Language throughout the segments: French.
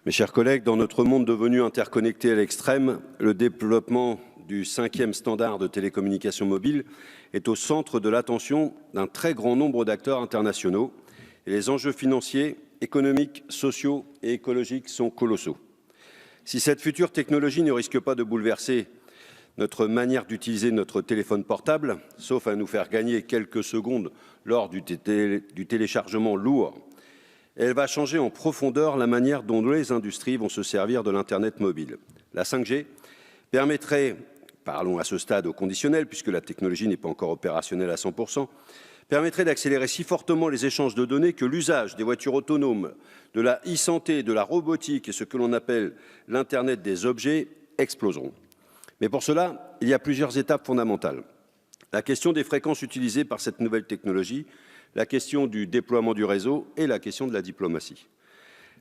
Mes chers collègues, dans notre monde devenu interconnecté à l'extrême, le développement du 5e standard de télécommunications mobiles est au centre de l'attention d'un très grand nombre d'acteurs internationaux et les enjeux financiers, économiques, sociaux et écologiques sont colossaux. Si cette future technologie ne risque pas de bouleverser notre manière d'utiliser notre téléphone portable, sauf à nous faire gagner quelques secondes lors du téléchargement lourd, elle va changer en profondeur la manière dont les industries vont se servir de l'Internet mobile. La 5G permettrait, parlons à ce stade au conditionnel, puisque la technologie n'est pas encore opérationnelle à 100%, permettrait d'accélérer si fortement les échanges de données que l'usage des voitures autonomes, de la e-santé, de la robotique et ce que l'on appelle l'Internet des objets exploseront. Mais pour cela, il y a plusieurs étapes fondamentales. La question des fréquences utilisées par cette nouvelle technologie, la question du déploiement du réseau et la question de la diplomatie.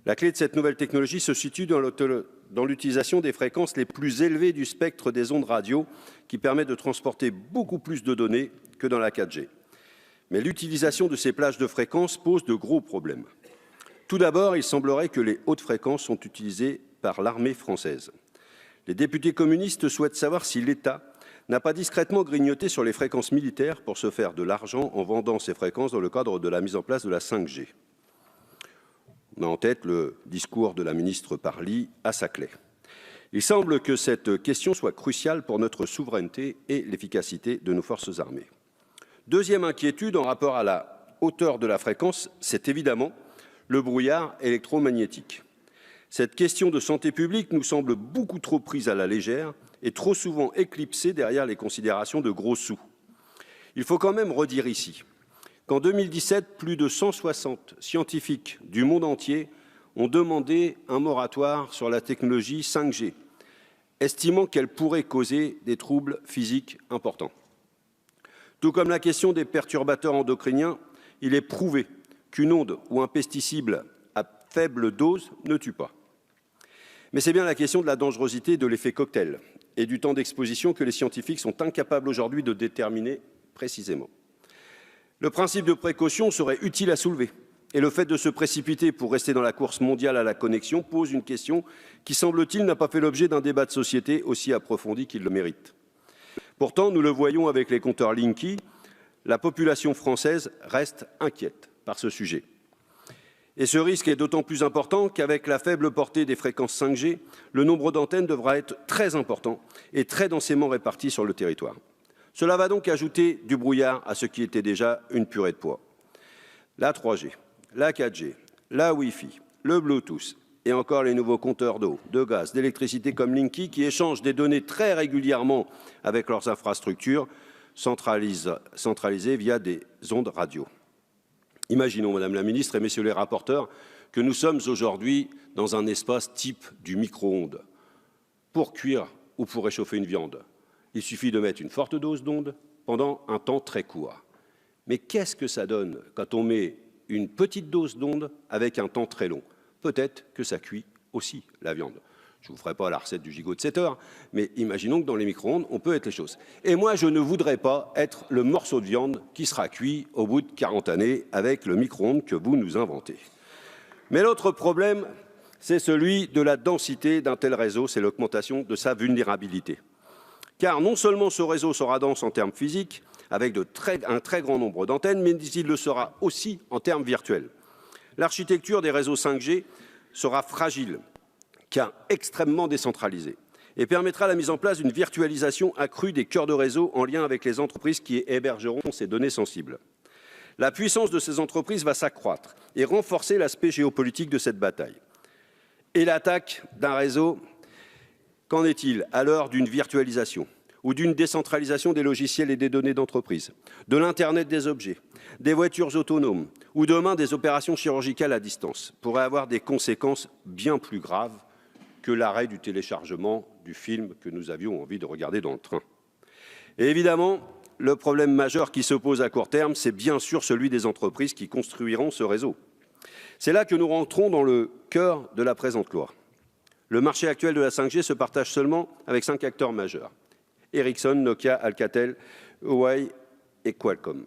La clé de cette nouvelle technologie se situe dans l'utilisation des fréquences les plus élevées du spectre des ondes radio qui permet de transporter beaucoup plus de données que dans la 4G. Mais l'utilisation de ces plages de fréquences pose de gros problèmes. Tout d'abord, il semblerait que les hautes fréquences sont utilisées par l'armée française. Les députés communistes souhaitent savoir si l'État n'a pas discrètement grignoté sur les fréquences militaires pour se faire de l'argent en vendant ces fréquences dans le cadre de la mise en place de la 5G. On a en tête le discours de la ministre Parly à Saclay. Il semble que cette question soit cruciale pour notre souveraineté et l'efficacité de nos forces armées. Deuxième inquiétude en rapport à la hauteur de la fréquence, c'est évidemment le brouillard électromagnétique. Cette question de santé publique nous semble beaucoup trop prise à la légère et trop souvent éclipsée derrière les considérations de gros sous. Il faut quand même redire ici qu'en 2017, plus de 160 scientifiques du monde entier ont demandé un moratoire sur la technologie 5G, estimant qu'elle pourrait causer des troubles physiques importants. Tout comme la question des perturbateurs endocriniens, il est prouvé qu'une onde ou un pesticide à faible dose ne tue pas. Mais c'est bien la question de la dangerosité de l'effet cocktail et du temps d'exposition que les scientifiques sont incapables aujourd'hui de déterminer précisément. Le principe de précaution serait utile à soulever et le fait de se précipiter pour rester dans la course mondiale à la connexion pose une question qui, semble-t-il, n'a pas fait l'objet d'un débat de société aussi approfondi qu'il le mérite. Pourtant, nous le voyons avec les compteurs Linky, la population française reste inquiète par ce sujet. Et ce risque est d'autant plus important qu'avec la faible portée des fréquences 5G, le nombre d'antennes devra être très important et très densément réparti sur le territoire. Cela va donc ajouter du brouillard à ce qui était déjà une purée de pois. La 3G, la 4G, la Wi-Fi, le Bluetooth et encore les nouveaux compteurs d'eau, de gaz, d'électricité comme Linky qui échangent des données très régulièrement avec leurs infrastructures centralisées via des ondes radio. Imaginons, Madame la Ministre et Messieurs les rapporteurs, que nous sommes aujourd'hui dans un espace type du micro-ondes. Pour cuire ou pour réchauffer une viande, il suffit de mettre une forte dose d'ondes pendant un temps très court. Mais qu'est-ce que ça donne quand on met une petite dose d'ondes avec un temps très long? Peut-être que ça cuit aussi la viande. Je ne vous ferai pas la recette du gigot de 7 heures, mais imaginons que dans les micro-ondes, on peut être les choses. Et moi, je ne voudrais pas être le morceau de viande qui sera cuit au bout de 40 années avec le micro-ondes que vous nous inventez. Mais l'autre problème, c'est celui de la densité d'un tel réseau, c'est l'augmentation de sa vulnérabilité. Car non seulement ce réseau sera dense en termes physiques, avec un très grand nombre d'antennes, mais il le sera aussi en termes virtuels. L'architecture des réseaux 5G sera fragile, car extrêmement décentralisée, et permettra la mise en place d'une virtualisation accrue des cœurs de réseau en lien avec les entreprises qui hébergeront ces données sensibles. La puissance de ces entreprises va s'accroître et renforcer l'aspect géopolitique de cette bataille. Et l'attaque d'un réseau, qu'en est-il à l'heure d'une virtualisation ou d'une décentralisation des logiciels et des données d'entreprise, de l'Internet des objets, des voitures autonomes ou demain des opérations chirurgicales à distance pourrait avoir des conséquences bien plus graves que l'arrêt du téléchargement du film que nous avions envie de regarder dans le train. Et évidemment, le problème majeur qui se pose à court terme, c'est bien sûr celui des entreprises qui construiront ce réseau. C'est là que nous rentrons dans le cœur de la présente loi. Le marché actuel de la 5G se partage seulement avec 5 acteurs majeurs: Ericsson, Nokia, Alcatel, Huawei et Qualcomm.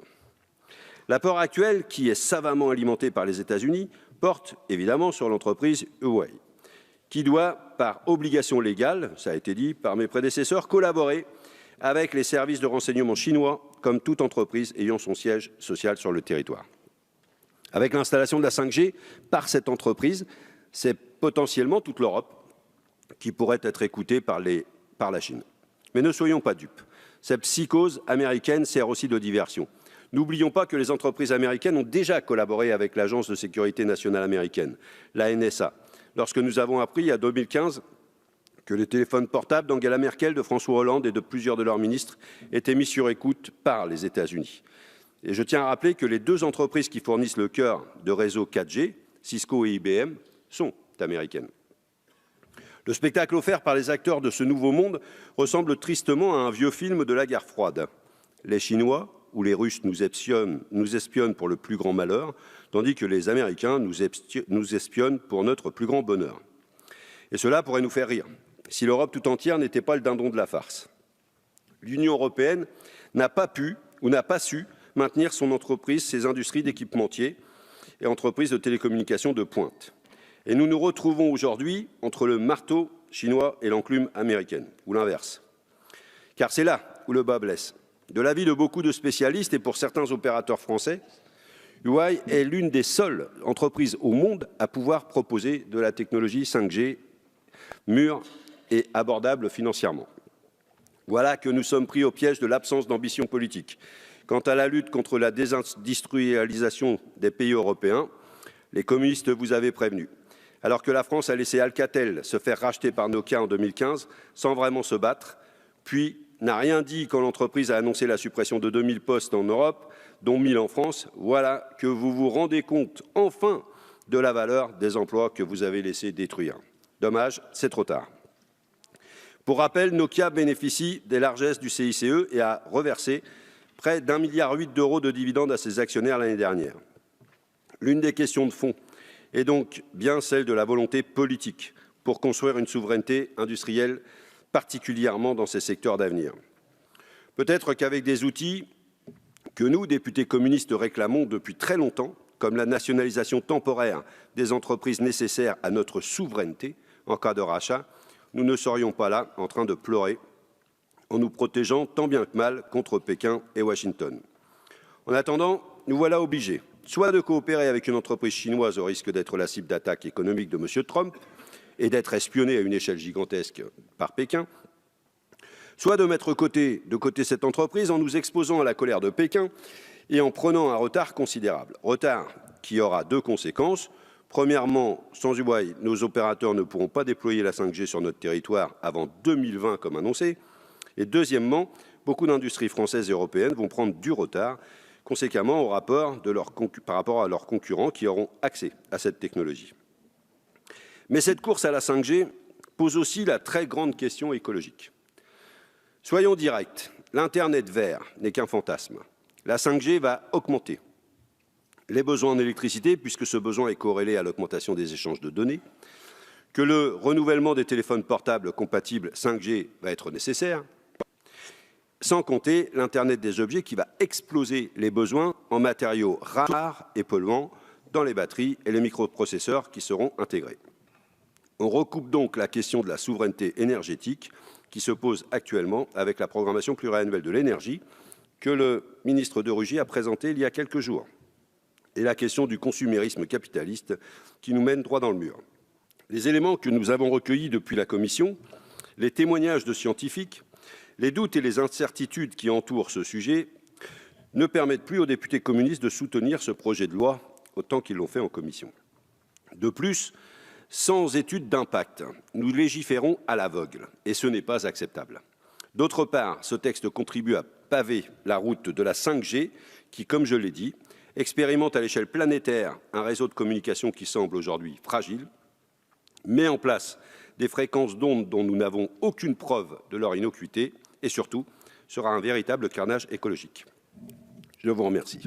L'apport actuel, qui est savamment alimenté par les États-Unis, porte évidemment sur l'entreprise Huawei. qui doit, par obligation légale, ça a été dit par mes prédécesseurs, collaborer avec les services de renseignement chinois, comme toute entreprise ayant son siège social sur le territoire. Avec l'installation de la 5G par cette entreprise, c'est potentiellement toute l'Europe qui pourrait être écoutée par la Chine. Mais ne soyons pas dupes. Cette psychose américaine sert aussi de diversion. N'oublions pas que les entreprises américaines ont déjà collaboré avec l'Agence de sécurité nationale américaine, la NSA, lorsque nous avons appris, en 2015, que les téléphones portables d'Angela Merkel, de François Hollande et de plusieurs de leurs ministres étaient mis sur écoute par les États-Unis. Et je tiens à rappeler que les deux entreprises qui fournissent le cœur de réseau 4G, Cisco et IBM, sont américaines. Le spectacle offert par les acteurs de ce nouveau monde ressemble tristement à un vieux film de la guerre froide. Les Chinois ou les Russes nous espionnent pour le plus grand malheur, tandis que les Américains nous espionnent pour notre plus grand bonheur. Et cela pourrait nous faire rire, si l'Europe tout entière n'était pas le dindon de la farce. L'Union européenne n'a pas pu ou n'a pas su maintenir son entreprise, ses industries d'équipementiers et entreprises de télécommunications de pointe. Et nous nous retrouvons aujourd'hui entre le marteau chinois et l'enclume américaine, ou l'inverse. Car c'est là où le bât blesse. De l'avis de beaucoup de spécialistes et pour certains opérateurs français, Huawei est l'une des seules entreprises au monde à pouvoir proposer de la technologie 5G mûre et abordable financièrement. Voilà que nous sommes pris au piège de l'absence d'ambition politique. Quant à la lutte contre la désindustrialisation des pays européens, les communistes vous avaient prévenu. Alors que la France a laissé Alcatel se faire racheter par Nokia en 2015 sans vraiment se battre, puis n'a rien dit quand l'entreprise a annoncé la suppression de 2000 postes en Europe, dont 1000 en France, voilà que vous vous rendez compte enfin de la valeur des emplois que vous avez laissé détruire. Dommage, c'est trop tard. Pour rappel, Nokia bénéficie des largesses du CICE et a reversé près d'1,8 milliard d'euros de dividendes à ses actionnaires l'année dernière. L'une des questions de fond est donc bien celle de la volonté politique pour construire une souveraineté industrielle, particulièrement dans ces secteurs d'avenir. Peut-être qu'avec des outils que nous, députés communistes, réclamons depuis très longtemps, comme la nationalisation temporaire des entreprises nécessaires à notre souveraineté en cas de rachat, nous ne serions pas là en train de pleurer en nous protégeant tant bien que mal contre Pékin et Washington. En attendant, nous voilà obligés soit de coopérer avec une entreprise chinoise au risque d'être la cible d'attaques économiques de M. Trump et d'être espionnés à une échelle gigantesque par Pékin, soit de mettre de côté cette entreprise en nous exposant à la colère de Pékin et en prenant un retard considérable. Retard qui aura deux conséquences. Premièrement, sans Huawei, nos opérateurs ne pourront pas déployer la 5G sur notre territoire avant 2020 comme annoncé. Et deuxièmement, beaucoup d'industries françaises et européennes vont prendre du retard, conséquemment par rapport à leurs concurrents qui auront accès à cette technologie. Mais cette course à la 5G pose aussi la très grande question écologique. Soyons directs, l'Internet vert n'est qu'un fantasme. La 5G va augmenter les besoins en électricité, puisque ce besoin est corrélé à l'augmentation des échanges de données, que le renouvellement des téléphones portables compatibles 5G va être nécessaire, sans compter l'Internet des objets qui va exploser les besoins en matériaux rares et polluants dans les batteries et les microprocesseurs qui seront intégrés. On recoupe donc la question de la souveraineté énergétique qui se pose actuellement avec la programmation pluriannuelle de l'énergie que le ministre de Rugy a présentée il y a quelques jours, et la question du consumérisme capitaliste qui nous mène droit dans le mur. Les éléments que nous avons recueillis depuis la Commission, les témoignages de scientifiques, les doutes et les incertitudes qui entourent ce sujet ne permettent plus aux députés communistes de soutenir ce projet de loi autant qu'ils l'ont fait en commission. De plus, sans étude d'impact, nous légiférons à l'aveugle et ce n'est pas acceptable. D'autre part, ce texte contribue à paver la route de la 5G qui, comme je l'ai dit, expérimente à l'échelle planétaire un réseau de communication qui semble aujourd'hui fragile, met en place des fréquences d'ondes dont nous n'avons aucune preuve de leur innocuité et surtout sera un véritable carnage écologique. Je vous remercie.